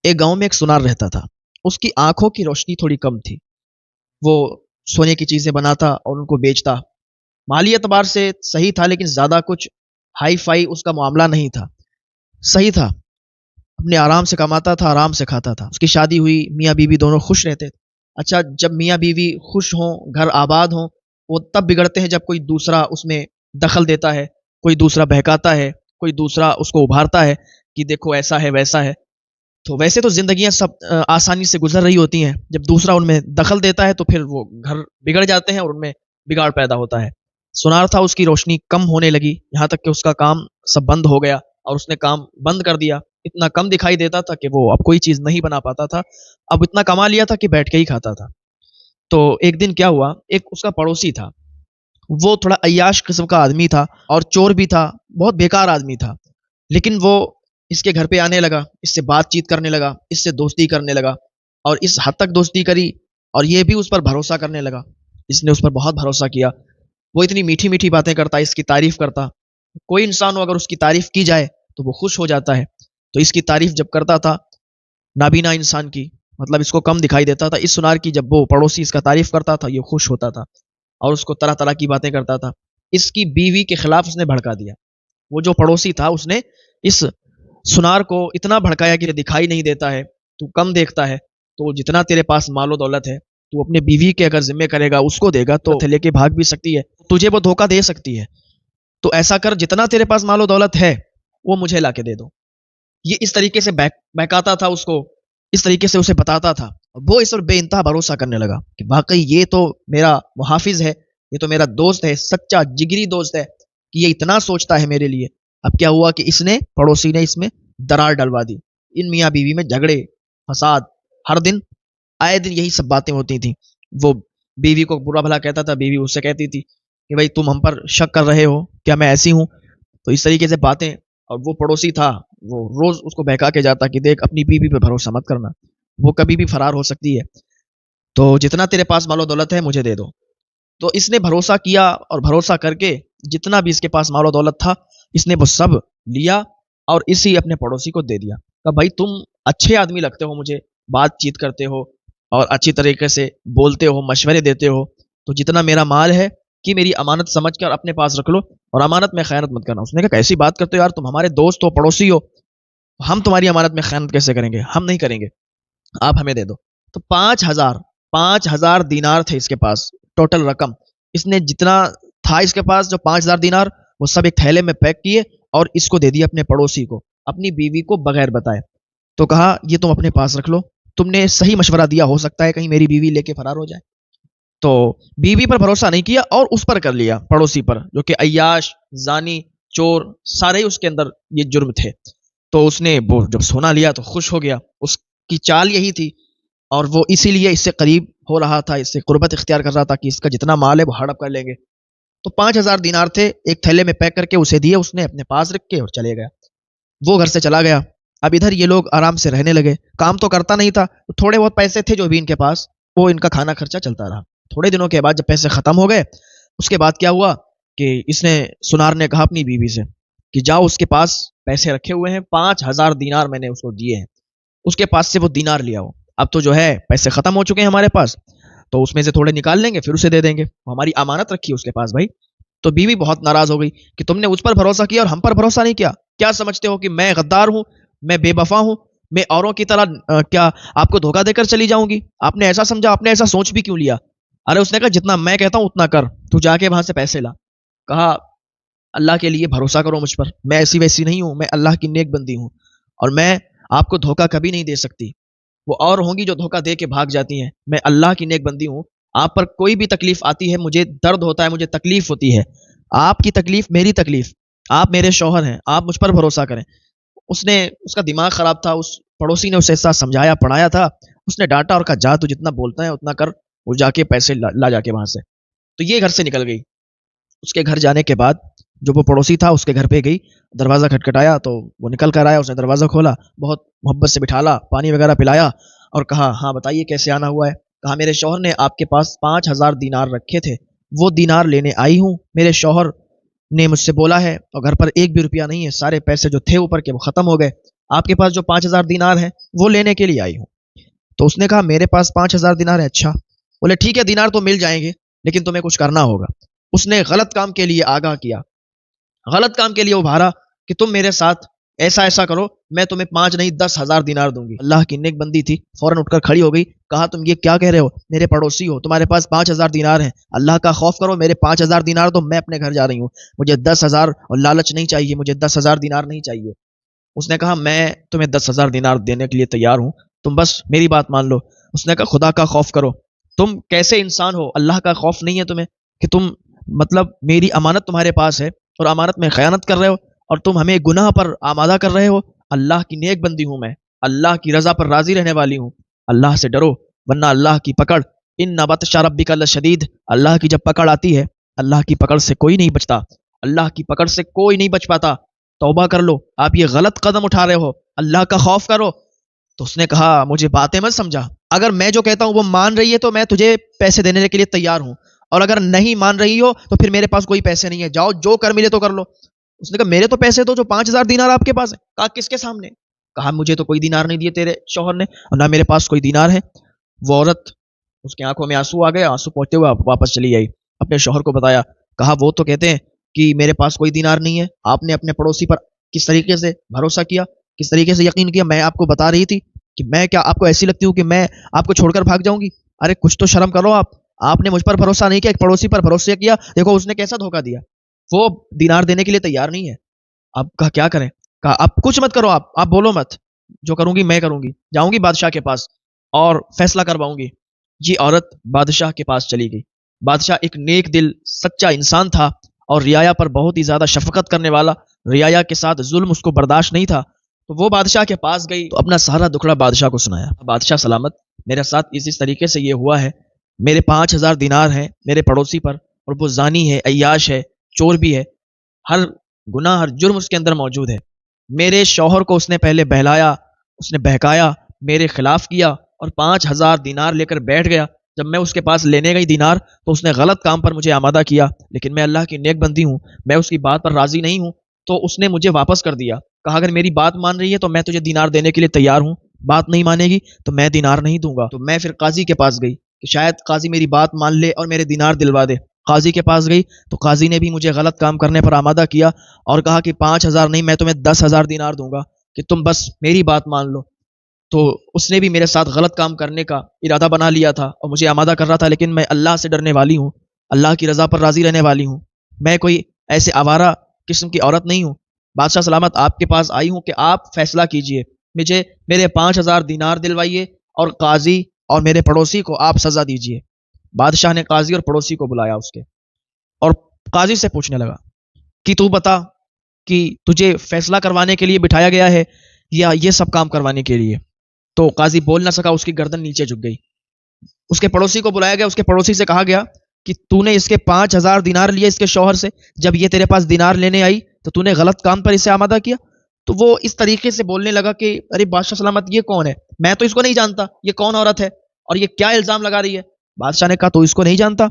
ایک گاؤں میں ایک سنار رہتا تھا. اس کی آنکھوں کی روشنی تھوڑی کم تھی. وہ سونے کی چیزیں بناتا اور ان کو بیچتا. مالی اعتبار سے صحیح تھا لیکن زیادہ کچھ ہائی فائی اس کا معاملہ نہیں تھا. صحیح تھا. اپنے آرام سے کماتا تھا, آرام سے کھاتا تھا. اس کی شادی ہوئی, میاں بیوی دونوں خوش رہتے تھے. اچھا, جب میاں بیوی خوش ہوں, گھر آباد ہوں, وہ تب بگڑتے ہیں جب کوئی دوسرا اس میں دخل دیتا ہے, کوئی دوسرا بہکاتا ہے, کوئی دوسرا اس کو ابھارتا ہے کہ دیکھو ایسا ہے ویسا ہے. تو ویسے تو زندگیاں سب آسانی سے گزر رہی ہوتی ہیں, جب دوسرا ان میں دخل دیتا ہے تو پھر وہ گھر بگڑ جاتے ہیں اور ان میں بگاڑ پیدا ہوتا ہے. سنار تھا, اس کی روشنی کم ہونے لگی, یہاں تک کہ اس کا کام سب بند ہو گیا اور اس نے کام بند کر دیا. اتنا کم دکھائی دیتا تھا کہ وہ اب کوئی چیز نہیں بنا پاتا تھا. اب اتنا کما لیا تھا کہ بیٹھ کے ہی کھاتا تھا. تو ایک دن کیا ہوا, ایک اس کا پڑوسی تھا, وہ تھوڑا عیاش قسم کا آدمی تھا اور چور بھی تھا, بہت بیکار آدمی تھا. لیکن وہ اس کے گھر پہ آنے لگا, اس سے بات چیت کرنے لگا, اس سے دوستی کرنے لگا, اور اس حد تک دوستی کری اور یہ بھی اس پر بھروسہ کرنے لگا. اس نے اس پر بہت بھروسہ کیا. وہ اتنی میٹھی میٹھی باتیں کرتا, اس کی تعریف کرتا. کوئی انسان ہو اگر اس کی تعریف کی جائے تو وہ خوش ہو جاتا ہے. تو اس کی تعریف جب کرتا تھا نابینا انسان کی, مطلب اس کو کم دکھائی دیتا تھا, اس سنار کی جب وہ پڑوسی اس کا تعریف کرتا تھا یہ خوش ہوتا تھا اور اس کو طرح طرح کی باتیں کرتا تھا. اس کی بیوی کے خلاف اس نے بھڑکا دیا. وہ جو پڑوسی تھا اس نے اس سنار کو اتنا بھڑکایا کہ دکھائی نہیں دیتا ہے, تو کم دیکھتا ہے, تو جتنا تیرے پاس مال و دولت ہے تو اپنے بیوی کے اگر ذمہ کرے گا, اس کو دے گا تو لے کے بھاگ بھی سکتی ہے, تجھے وہ دھوکہ دے سکتی ہے. تو ایسا کر, جتنا تیرے پاس مال و دولت ہے وہ مجھے لا کے دے دو. یہ اس طریقے سے بہکاتا تھا اس کو, اس طریقے سے اسے بتاتا تھا. وہ اس پر بے انتہا بھروسہ کرنے لگا کہ واقعی یہ تو میرا محافظ ہے, یہ تو میرا دوست ہے, سچا جگری دوست ہے کہ یہ اتنا سوچتا ہے میرے لیے. اب کیا ہوا کہ اس نے, پڑوسی نے اس میں درار ڈلوا دی. ان میاں بیوی میں جھگڑے فساد, ہر دن آئے دن یہی سب باتیں ہوتی تھیں. وہ بیوی کو برا بھلا کہتا تھا, بیوی اس سے کہتی تھی کہ بھائی تم ہم پر شک کر رہے ہو, کیا میں ایسی ہوں. تو اس طریقے سے باتیں. اور وہ پڑوسی تھا, وہ روز اس کو بہکا کے جاتا کہ دیکھ اپنی بیوی پہ بھروسہ مت کرنا, وہ کبھی بھی فرار ہو سکتی ہے, تو جتنا تیرے پاس مال و دولت ہے مجھے دے دو. تو اس نے بھروسہ کیا اور بھروسہ کر کے جتنا بھی اس کے پاس مال و دولت تھا اس نے وہ سب لیا اور اسی اپنے پڑوسی کو دے دیا. کہ بھائی تم اچھے آدمی لگتے ہو مجھے, بات چیت کرتے ہو اور اچھی طریقے سے بولتے ہو, مشورے دیتے ہو, تو جتنا میرا مال ہے کہ میری امانت سمجھ کر اپنے پاس رکھ لو اور امانت میں خیانت مت کرنا. اس نے کہا کیسی بات کرتے ہو یار, تم ہمارے دوست ہو, پڑوسی ہو, ہم تمہاری امانت میں خیانت کیسے کریں گے, ہم نہیں کریں گے, آپ ہمیں دے دو. تو 5,000 دینار تھے اس کے پاس ٹوٹل رقم. اس نے جتنا تھا اس کے پاس جو 5,000 دینار, وہ سب ایک تھیلے میں پیک کیے اور اس کو دے دیا اپنے پڑوسی کو, اپنی بیوی کو بغیر بتائے. تو کہا یہ تم اپنے پاس رکھ لو, تم نے صحیح مشورہ دیا, ہو سکتا ہے کہیں میری بیوی لے کے فرار ہو جائے. تو بیوی پر بھروسہ نہیں کیا اور اس پر کر لیا, پڑوسی پر, جو کہ عیاش, زانی, چور, سارے ہی اس کے اندر یہ جرم تھے. تو اس نے وہ جب سونا لیا تو خوش ہو گیا. اس کی چال یہی تھی اور وہ اسی لیے اس سے قریب ہو رہا تھا, اس سے قربت اختیار کر رہا تھا کہ اس کا جتنا مال ہے وہ ہڑپ کر لیں گے. تو 5,000 دینار تھے, ایک تھیلے میں پیک کر کے اسے دیے, اس نے اپنے پاس رکھ کے اور چلے گیا. وہ گھر سے چلا گیا. اب ادھر یہ لوگ آرام سے رہنے لگے. کام تو کرتا نہیں تھا, تھوڑے بہت پیسے تھے جو بھی ان کے پاس, وہ ان کا کھانا خرچہ چلتا رہا. تھوڑے دنوں کے بعد جب پیسے ختم ہو گئے, اس کے بعد کیا ہوا کہ اس نے, سنار نے کہا اپنی بیوی سے کہ جاؤ اس کے پاس پیسے رکھے ہوئے ہیں, 5,000 دینار میں نے اس کو دیے ہیں, اس کے پاس سے وہ دینار لیا ہو. اب تو جو ہے پیسے ختم ہو چکے ہیں ہمارے پاس, تو اس میں سے تھوڑے نکال لیں گے پھر اسے دے دیں گے, ہماری امانت رکھی اس کے پاس بھائی. تو بیوی بہت ناراض ہو گئی کہ تم نے اس پر بھروسہ کیا اور ہم پر بھروسہ نہیں کیا. کیا سمجھتے ہو کہ میں غدار ہوں, میں بے وفا ہوں, میں اوروں کی طرح کیا آپ کو دھوکہ دے کر چلی جاؤں گی. آپ نے ایسا سمجھا, آپ نے ایسا سوچ بھی کیوں لیا. ارے اس نے کہا جتنا میں کہتا ہوں اتنا کر, تو جا کے وہاں سے پیسے لا. کہا اللہ کے لیے بھروسہ کرو مجھ پر, میں ایسی ویسی نہیں ہوں, میں اللہ کی نیک بندی ہوں اور میں آپ کو دھوکہ کبھی نہیں دے سکتی. وہ اور ہوں گی جو دھوکہ دے کے بھاگ جاتی ہیں, میں اللہ کی نیک بندی ہوں. آپ پر کوئی بھی تکلیف آتی ہے, مجھے درد ہوتا ہے, مجھے تکلیف ہوتی ہے, آپ کی تکلیف میری تکلیف, آپ میرے شوہر ہیں, آپ مجھ پر بھروسہ کریں. اس کا دماغ خراب تھا, اس پڑوسی نے اسے ایسا سمجھایا پڑھایا تھا, اس نے ڈانٹا اور کہا جا تو جتنا بولتا ہے اتنا کر, وہ جا کے پیسے لا جا کے وہاں سے. تو یہ گھر سے نکل گئی. اس کے گھر جانے کے بعد جو وہ پڑوسی تھا اس کے گھر پہ گئی, دروازہ کھٹکھٹایا تو وہ نکل کر آیا. اس نے دروازہ کھولا, بہت محبت سے بٹھالا, پانی وغیرہ پلایا اور کہا ہاں بتائیے کیسے آنا ہوا ہے. کہا میرے شوہر نے آپ کے پاس 5,000 دینار رکھے تھے, وہ دینار لینے آئی ہوں. میرے شوہر نے مجھ سے بولا ہے اور گھر پر ایک بھی روپیہ نہیں ہے, سارے پیسے جو تھے اوپر کے وہ ختم ہو گئے, آپ کے پاس جو 5,000 دینار ہیں وہ لینے کے لیے آئی ہوں۔ تو اس نے کہا میرے پاس 5,000 دینار ہے۔ اچھا، بولے ٹھیک ہے، دینار تو مل جائیں گے لیکن تمہیں کچھ کرنا ہوگا۔ اس نے غلط کام کے لیے آگاہ کیا، غلط کام کے لیے ابھارا کہ تم میرے ساتھ ایسا ایسا کرو، میں تمہیں 5 نہیں 10,000 دینار دوں گی۔ اللہ کی نیک بندی تھی، فوراً اٹھ کر کھڑی ہو گئی، کہا تم یہ کیا کہہ رہے ہو؟ میرے پڑوسی ہو، تمہارے پاس 5,000 دینار ہیں، اللہ کا خوف کرو، میرے 5,000 دینار دو، میں اپنے گھر جا رہی ہوں، مجھے 10,000 اور لالچ نہیں چاہیے، مجھے 10,000 دینار نہیں چاہیے۔ اس نے کہا میں تمہیں 10,000 دینار دینے کے لیے تیار ہوں، تم بس میری بات مان لو۔ اس نے کہا خدا کا خوف کرو، تم کیسے انسان ہو؟ اللہ کا خوف نہیں ہے تمہیں کہ تم مطلب میری امانت تمہارے پاس ہے اور امانت میں خیانت کر رہے ہو اور تم ہمیں گناہ پر آمادہ کر رہے ہو؟ اللہ کی نیک بندی ہوں میں، اللہ کی رضا پر راضی رہنے والی ہوں، اللہ سے ڈرو ورنہ اللہ کی پکڑ، ان بطش ربک لشدید، اللہ کی جب پکڑ آتی ہے، اللہ کی پکڑ سے کوئی نہیں بچتا، اللہ کی پکڑ سے کوئی نہیں بچ پاتا۔ توبہ کر لو، آپ یہ غلط قدم اٹھا رہے ہو، اللہ کا خوف کرو۔ تو اس نے کہا مجھے باتیں مت سمجھا، اگر میں جو کہتا ہوں وہ مان رہی ہے تو میں تجھے پیسے دینے کے لیے تیار ہوں، اور اگر نہیں مان رہی ہو تو پھر میرے پاس کوئی پیسے نہیں ہے، جاؤ جو کر ملے تو کر لو۔ اس نے کہا میرے تو پیسے دو جو 5,000 دینار آپ کے پاس ہے۔ کہا کس کے سامنے؟ کہا مجھے تو کوئی دینار نہیں دیے تیرے شوہر نے اور نہ میرے پاس کوئی دینار ہے۔ وہ عورت، اس کی آنکھوں میں آنسو آ گئے، آنسو پہنچتے ہوئے واپس چلی آئی، اپنے شوہر کو بتایا، کہا وہ تو کہتے ہیں کہ میرے پاس کوئی دینار نہیں ہے، آپ نے اپنے پڑوسی پر کس طریقے سے بھروسہ کیا، کس طریقے سے یقین کیا؟ میں آپ کو بتا رہی تھی کہ میں کیا آپ کو ایسی لگتی ہوں کہ میں آپ کو چھوڑ کر بھاگ جاؤں گی؟ ارے کچھ تو شرم کرو آپ نے مجھ پر بھروسہ نہیں کیا، ایک پڑوسی پر بھروسہ کیا، دیکھو اس نے کیسا دھوکہ دیا، وہ دینار دینے کے لیے تیار نہیں ہے۔ اب کہا کیا کریں؟ کہا اب کچھ مت کرو، آپ بولو مت، جو کروں گی میں کروں گی، جاؤں گی بادشاہ کے پاس اور فیصلہ کرواؤں گی۔ یہ عورت بادشاہ کے پاس چلی گئی۔ بادشاہ ایک نیک دل سچا انسان تھا اور رعایا پر بہت ہی زیادہ شفقت کرنے والا، رعایا کے ساتھ ظلم اس کو برداشت نہیں تھا، تو وہ بادشاہ کے پاس گئی تو اپنا سارا دکھڑا بادشاہ کو سنایا۔ بادشاہ سلامت، میرے ساتھ اس طریقے سے یہ ہوا ہے، میرے 5,000 دینار ہیں میرے پڑوسی پر اور وہ زانی ہے، عیاش ہے، چور بھی ہے، ہر گناہ ہر جرم اس کے اندر موجود ہے۔ میرے شوہر کو اس نے پہلے بہلایا، اس نے بہکایا، میرے خلاف کیا اور 5,000 دینار لے کر بیٹھ گیا۔ جب میں اس کے پاس لینے گئی دینار تو اس نے غلط کام پر مجھے آمادہ کیا، لیکن میں اللہ کی نیک بندی ہوں، میں اس کی بات پر راضی نہیں ہوں، تو اس نے مجھے واپس کر دیا۔ کہا اگر میری بات مان رہی ہے تو میں تجھے دینار دینے کے لیے تیار ہوں، بات نہیں مانے گی تو میں دینار نہیں دوں گا۔ تو میں پھر قاضی کے پاس گئی کہ شاید قاضی میری بات مان لے اور میرے دینار دلوا دے۔ قاضی کے پاس گئی تو قاضی نے بھی مجھے غلط کام کرنے پر آمادہ کیا اور کہا کہ 5,000 نہیں، میں تمہیں 10,000 دینار دوں گا کہ تم بس میری بات مان لو۔ تو اس نے بھی میرے ساتھ غلط کام کرنے کا ارادہ بنا لیا تھا اور مجھے آمادہ کر رہا تھا، لیکن میں اللہ سے ڈرنے والی ہوں، اللہ کی رضا پر راضی رہنے والی ہوں، میں کوئی ایسے آوارہ قسم کی عورت نہیں ہوں۔ بادشاہ سلامت، آپ کے پاس آئی ہوں کہ آپ فیصلہ کیجئے، مجھے میرے 5,000 دینار دلوائیے اور قاضی اور میرے پڑوسی کو آپ سزا دیجئے۔ بادشاہ نے قاضی اور پڑوسی کو بلایا اس کے، اور قاضی سے پوچھنے لگا کہ تو بتا کہ تجھے فیصلہ کروانے کے لیے بٹھایا گیا ہے یا یہ سب کام کروانے کے لیے؟ تو قاضی بول نہ سکا، اس کی گردن نیچے جھک گئی۔ اس کے پڑوسی کو بلایا گیا، اس کے پڑوسی سے کہا گیا کہ تو نے اس کے 5,000 دینار لیے اس کے شوہر سے، جب یہ تیرے پاس دینار لینے آئی تو تو نے غلط کام پر اسے آمادہ کیا۔ تو وہ اس طریقے سے بولنے لگا کہ ارے بادشاہ سلامت، یہ کون ہے؟ میں تو اس کو نہیں جانتا، یہ کون عورت ہے اور یہ کیا الزام لگا رہی ہے؟ بادشاہ نے کہا تو اس کو نہیں جانتا؟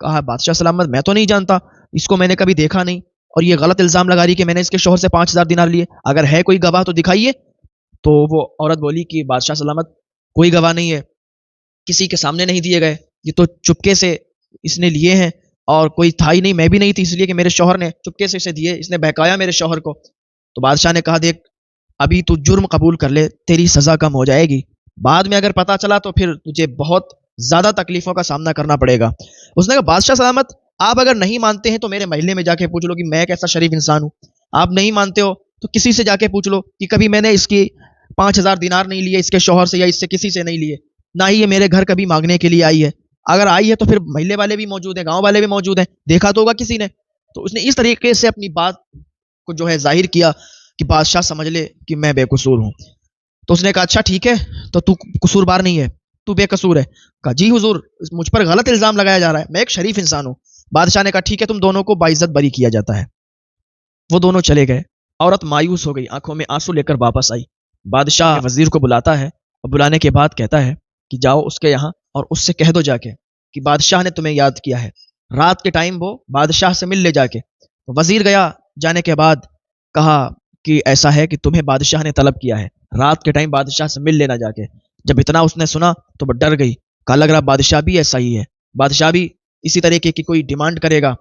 کہا بادشاہ سلامت میں تو نہیں جانتا، اس کو میں نے کبھی دیکھا نہیں، اور یہ غلط الزام لگا رہی کہ میں نے اس کے شوہر سے 5,000 دینار لیے، اگر ہے کوئی گواہ تو دکھائیے۔ تو وہ عورت بولی کہ بادشاہ سلامت کوئی گواہ نہیں ہے، کسی کے سامنے نہیں دیے گئے، یہ تو چپکے سے اس نے لیے ہیں اور کوئی تھا ہی نہیں، میں بھی نہیں تھی، اس لیے کہ میرے شوہر نے چپکے سے اسے دیے، اس نے بہکایا میرے شوہر کو۔ تو بادشاہ نے کہا دیکھ ابھی تو جرم قبول کر لے، تیری سزا کم ہو جائے گی، بعد میں اگر پتہ چلا تو پھر تجھے بہت زیادہ تکلیفوں کا سامنا کرنا پڑے گا۔ اس نے کہا بادشاہ سلامت آپ اگر نہیں مانتے ہیں تو میرے محلے میں جا کے پوچھ لو کہ میں کیسا شریف انسان ہوں، آپ نہیں مانتے ہو تو کسی سے جا کے پوچھ لو کہ کبھی میں نے اس کی 5,000 دینار نہیں لیے اس کے شوہر سے یا اس سے کسی سے نہیں لیے، نہ ہی یہ میرے گھر کبھی مانگنے کے لیے آئی ہے، اگر آئی ہے تو پھر محلے والے بھی موجود ہیں، گاؤں والے بھی موجود ہیں، دیکھا تو ہوگا کسی نے۔ تو اس نے اس طریقے سے اپنی بات کو جو ہے ظاہر کیا کہ بادشاہ سمجھ لے کہ میں بے قصور ہوں۔ تو اس نے کہا اچھا ٹھیک ہے، تو قصور بار نہیں ہے، تو بے قصور ہے؟ کہا جی حضور مجھ پر غلط الزام لگایا جا رہا ہے، میں ایک شریف انسان ہوں۔ بادشاہ نے کہا ٹھیک ہے، تم دونوں کو باعزت بری کیا جاتا ہے۔ وہ دونوں چلے گئے، عورت مایوس ہو گئی، آنکھوں میں آنسو لے کر واپس آئی۔ بادشاہ وزیر کو بلاتا ہے اور بلانے کے بعد کہتا ہے کہ جاؤ اس کے یہاں اور اس سے کہہ دو جا کے کہ بادشاہ نے تمہیں یاد کیا ہے، رات کے ٹائم وہ بادشاہ سے مل لے جا کے۔ وزیر گیا، جانے کے بعد کہا کہ ایسا ہے کہ تمہیں بادشاہ نے طلب کیا ہے، رات کے ٹائم بادشاہ سے مل لینا جا کے۔ جب اتنا اس نے سنا تو وہ ڈر گئی، کہا لگ رہا بادشاہ بھی ایسا ہی ہے، بادشاہ بھی اسی طریقے کی کوئی ڈیمانڈ کرے گا۔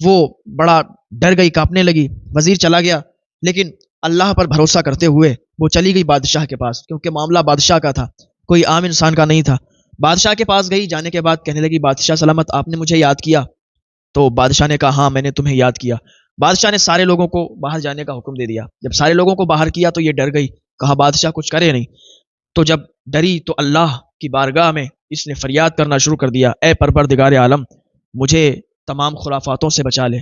وہ بڑا ڈر گئی، کانپنے لگی۔ وزیر چلا گیا، لیکن اللہ پر بھروسہ کرتے ہوئے وہ چلی گئی بادشاہ کے پاس، کیونکہ معاملہ بادشاہ کا تھا، کوئی عام انسان کا نہیں تھا۔ بادشاہ کے پاس گئی، جانے کے بعد کہنے لگی بادشاہ سلامت، آپ نے مجھے یاد کیا؟ تو بادشاہ نے کہا ہاں میں نے تمہیں یاد کیا۔ بادشاہ نے سارے لوگوں کو باہر جانے کا حکم دے دیا۔ جب سارے لوگوں کو باہر کیا تو یہ ڈر گئی، کہا بادشاہ کچھ کرے نہیں۔ تو جب ڈری تو اللہ کی بارگاہ میں اس نے فریاد کرنا شروع کر دیا، اے پروردگار عالم، مجھے تمام خرافاتوں سے بچا لے،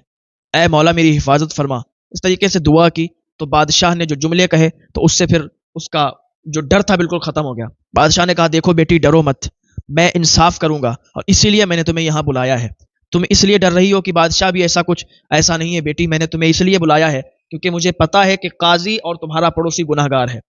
اے مولا میری حفاظت فرما۔ اس طریقے سے دعا کی تو بادشاہ نے جو جملے کہے تو اس سے پھر اس کا جو ڈر تھا بالکل ختم ہو گیا۔ بادشاہ نے کہا دیکھو بیٹی ڈرو مت، میں انصاف کروں گا اور اسی لیے میں نے تمہیں یہاں بلایا ہے۔ تم اس لیے ڈر رہی ہو کہ بادشاہ بھی ایسا نہیں ہے بیٹی، میں نے تمہیں اس لیے بلایا ہے کیونکہ مجھے پتا ہے کہ قاضی اور تمہارا پڑوسی گناہ گار ہے،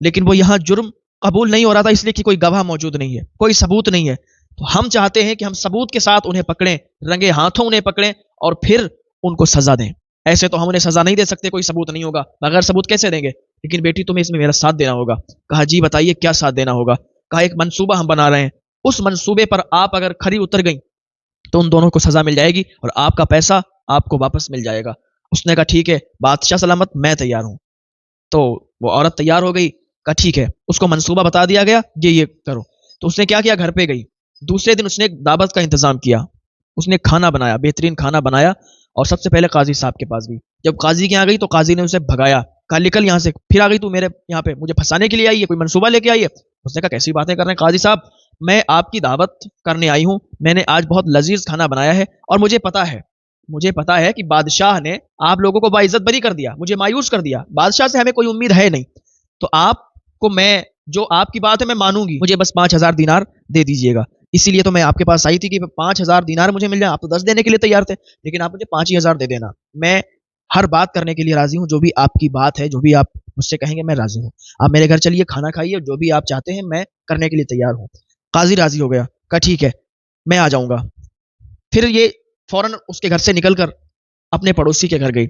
لیکن وہ یہاں جرم قبول نہیں ہو رہا تھا اس لیے کہ کوئی گواہ موجود نہیں ہے، کوئی ثبوت نہیں ہے۔ تو ہم چاہتے ہیں کہ ہم ثبوت کے ساتھ انہیں پکڑیں، رنگے ہاتھوں انہیں پکڑیں اور پھر ان کو سزا دیں۔ ایسے تو ہم انہیں سزا نہیں دے سکتے، کوئی ثبوت نہیں ہوگا، بغیر ثبوت کیسے دیں گے؟ لیکن بیٹی تمہیں اس میں میرا ساتھ دینا ہوگا۔ کہا جی بتائیے کیا ساتھ دینا ہوگا؟ کہا ایک منصوبہ ہم بنا رہے ہیں، اس منصوبے پر آپ اگر کھری اتر گئیں تو ان دونوں کو سزا مل جائے گی اور آپ کا پیسہ آپ کو واپس مل جائے گا۔ اس نے کہا ٹھیک ہے بادشاہ سلامت، میں تیار ہوں۔ تو وہ عورت تیار ہو گئی، کہا ٹھیک ہے، اس کو منصوبہ بتا دیا گیا یہ کرو۔ تو اس نے کیا کیا، گھر پہ گئی، دوسرے دن اس نے ایک دعوت کا انتظام کیا، اس نے کھانا بنایا، بہترین کھانا بنایا اور سب سے پہلے قاضی صاحب کے پاس گئی۔ جب قاضی کے یہاں گئی تو قاضی نے اسے بھگایا، کہا نکل یہاں سے، پھر آ گئی تو میرے یہاں پہ مجھے پھنسانے کے لیے آئی ہے، کوئی منصوبہ لے کے آئی ہے؟ اس نے کہا کیسی باتیں کر رہے ہیں قاضی صاحب، میں آپ کی دعوت کرنے آئی ہوں، میں نے آج بہت لذیذ کھانا بنایا ہے اور مجھے پتا ہے کہ بادشاہ نے آپ لوگوں کو باعزت بری کر دیا، مجھے مایوس کر دیا، بادشاہ سے ہمیں کوئی امید ہے نہیں، تو آپ کو میں جو آپ کی بات ہے میں مانوں گی، مجھے بس 5,000 دینار دے دیجئے گا۔ اسی لیے تو میں آپ کے پاس آئی تھی کہ 5,000 دینار مجھے مل جائے۔ آپ تو 10 دینے کے لیے تیار تھے، لیکن آپ مجھے 5,000 دے دینا، میں ہر بات کرنے کے لیے راضی ہوں، جو بھی آپ کی بات ہے، جو بھی آپ مجھ سے کہیں گے میں راضی ہوں۔ آپ میرے گھر چلیے، کھانا کھائیے، جو بھی آپ چاہتے ہیں میں کرنے کے لیے تیار ہوں۔ قاضی راضی ہو گیا، کہا ٹھیک ہے میں آ جاؤں گا۔ پھر یہ فوراً اس کے گھر سے نکل کر اپنے پڑوسی کے گھر گئی۔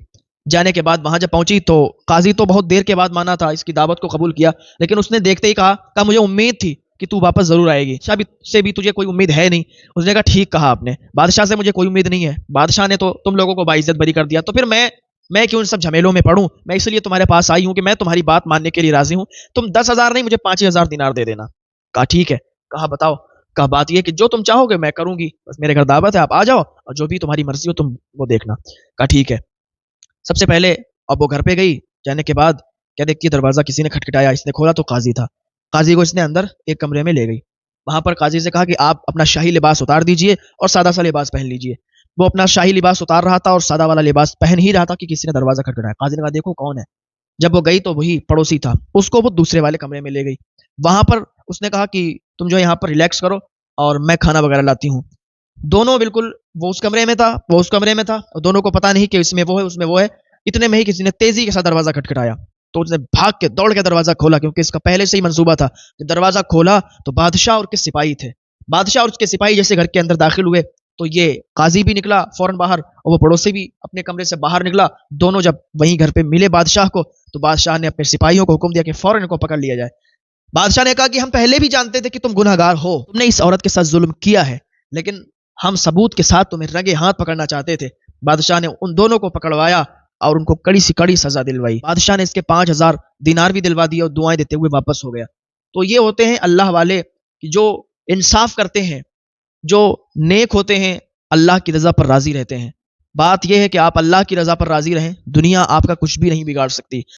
جانے کے بعد وہاں جب پہنچی تو قاضی تو بہت دیر کے بعد مانا تھا، اس کی دعوت کو قبول کیا، لیکن اس نے دیکھتے ہی کہا مجھے امید تھی کہ تو واپس ضرور آئے گی، بادشاہ سے بھی تجھے کوئی امید ہے نہیں۔ اس نے کہا ٹھیک کہا آپ نے، بادشاہ سے مجھے کوئی امید نہیں ہے، بادشاہ نے تو تم لوگوں کو باعزت بری کر دیا، تو پھر میں کیوں ان سب جھمیلوں میں پڑوں؟ میں اس لیے تمہارے پاس آئی ہوں کہ میں تمہاری بات ماننے کے لیے راضی ہوں، تم 10,000 نہیں مجھے 5,000 دینار دے دینا۔ کہا ٹھیک ہے۔ کہا بتاؤ؟ کہا بات یہ کہ جو تم چاہو گے میں کروں گی، بس میرے گھر دعوت ہے، آپ آ جاؤ اور جو بھی تمہاری مرضی ہو تم وہ دیکھنا۔ کہا ٹھیک ہے۔ سب سے پہلے اب وہ گھر پہ گئی، جانے کے بعد کیا دیکھتی دروازہ کسی نے کھٹکھٹایا، اس نے کھولا تو قاضی تھا۔ قاضی کو اس نے اندر ایک کمرے میں لے گئی، وہاں پر قاضی سے کہا کہ آپ اپنا شاہی لباس اتار دیجئے اور سادہ سا لباس پہن لیجئے۔ وہ اپنا شاہی لباس اتار رہا تھا اور سادہ والا لباس پہن ہی رہا تھا کہ کسی نے دروازہ کھٹکھٹایا۔ قاضی نے کہا دیکھو کون ہے؟ جب وہ گئی تو وہی پڑوسی تھا، اس کو وہ دوسرے والے کمرے میں لے گئی، وہاں پر اس نے کہا کہ تم جو یہاں پر ریلیکس کرو اور میں کھانا وغیرہ لاتی ہوں۔ دونوں بالکل، وہ اس کمرے میں تھا وہ اس کمرے میں تھا، اور دونوں کو پتا نہیں کہ اس میں وہ ہے اس میں وہ ہے۔ اتنے میں ہی کسی نے تیزی کے ساتھ دروازہ کھٹکھٹایا تو اس نے بھاگ کے دوڑ کے دروازہ کھولا، کیونکہ اس کا پہلے سے ہی منصوبہ تھا۔ جب دروازہ کھولا تو بادشاہ اور اس کے سپاہی تھے، بادشاہ اور اس کے سپاہی جیسے گھر کے اندر داخل ہوئے تو یہ قاضی بھی نکلا فوراً باہر اور وہ پڑوسی بھی اپنے کمرے سے باہر نکلا۔ دونوں جب وہیں گھر پہ ملے بادشاہ کو تو بادشاہ نے اپنے سپاہیوں کو حکم دیا کہ فوراً ان کو پکڑ لیا جائے۔ بادشاہ نے کہا کہ ہم پہلے بھی جانتے تھے کہ تم گناہ گار ہو، تم نے اس عورت کے ساتھ ظلم کیا ہے، لیکن ہم ثبوت کے ساتھ تمہیں رنگے ہاتھ پکڑنا چاہتے تھے۔ بادشاہ نے ان دونوں کو پکڑوایا اور ان کو کڑی سی کڑی سزا دلوائی۔ بادشاہ نے اس کے 5,000 دینار بھی دلوا دیے اور دعائیں دیتے ہوئے واپس ہو گیا۔ تو یہ ہوتے ہیں اللہ والے جو انصاف کرتے ہیں، جو نیک ہوتے ہیں، اللہ کی رضا پر راضی رہتے ہیں۔ بات یہ ہے کہ آپ اللہ کی رضا پر راضی رہیں، دنیا آپ کا کچھ بھی نہیں بگاڑ سکتی۔